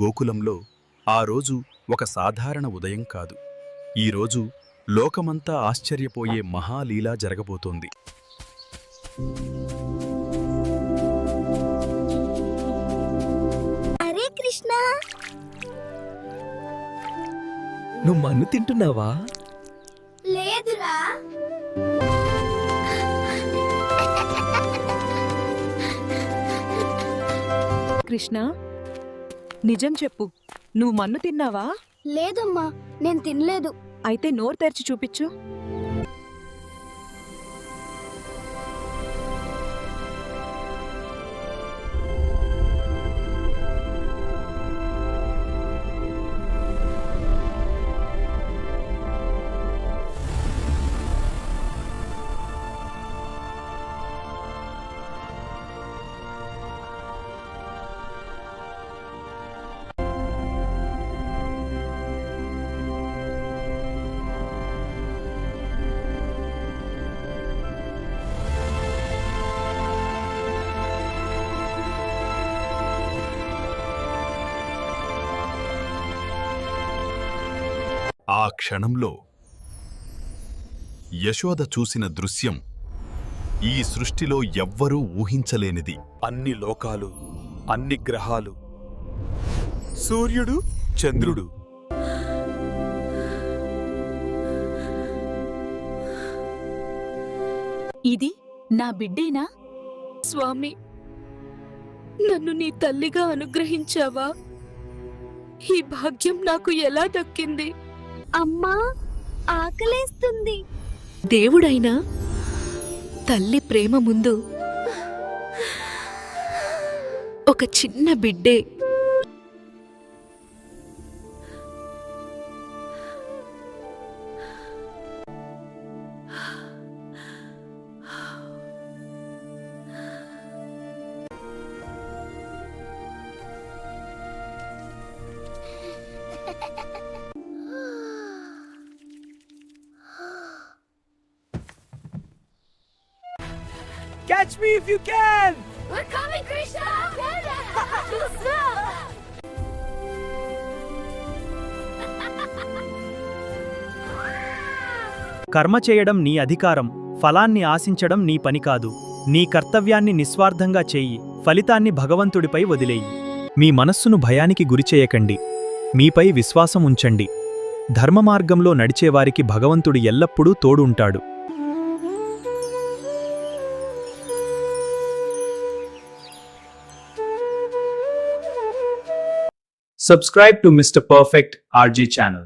గోకులంలో ఆ రోజు ఒక సాధారణ ఉదయం కాదు. ఈరోజు లోకమంతా ఆశ్చర్యపోయే మహాలీలా జరగబోతోంది. అరే కృష్ణ, నువ్వు మన్ను తింటున్నావా? లేదురా. కృష్ణ, నిజం చెప్పు, నువ్వు మన్ను తిన్నావా? లేదమ్మా, నేను తినలేదు. అయితే నోరు తెరిచి చూపించు. ఆ క్షణంలో యశోద చూసిన దృశ్యం ఈ సృష్టిలో ఎవ్వరూ ఊహించలేనిది. అన్ని లోకాలు, అన్ని గ్రహాలు, సూర్యుడు, చంద్రుడు, ఇది నా బిడ్డేనా? స్వామి, నన్ను నీ తల్లిగా అనుగ్రహించావా? ఈ భాగ్యం నాకు ఎలా దక్కింది? అమ్మా, ఆకలేస్తుంది. దేవుడైనా తల్లి ప్రేమ ముందు ఒక చిన్న బిడ్డే. Catch me if you can! We're coming, Krishna. Too slow. కర్మ చేయడం నీ అధికారం, ఫలాన్ని ఆశించడం నీ పని కాదు. నీ కర్తవ్యాన్ని నిస్వార్థంగా చేయి, ఫలితాన్ని భగవంతుడిపై వదిలేయి. మీ మనస్సును భయానికి గురిచేయకండి, మీపై విశ్వాసం ఉంచండి. ధర్మమార్గంలో నడిచేవారికి భగవంతుడు ఎల్లప్పుడూ తోడు ఉంటాడు. Subscribe to Mr. Perfect RG channel.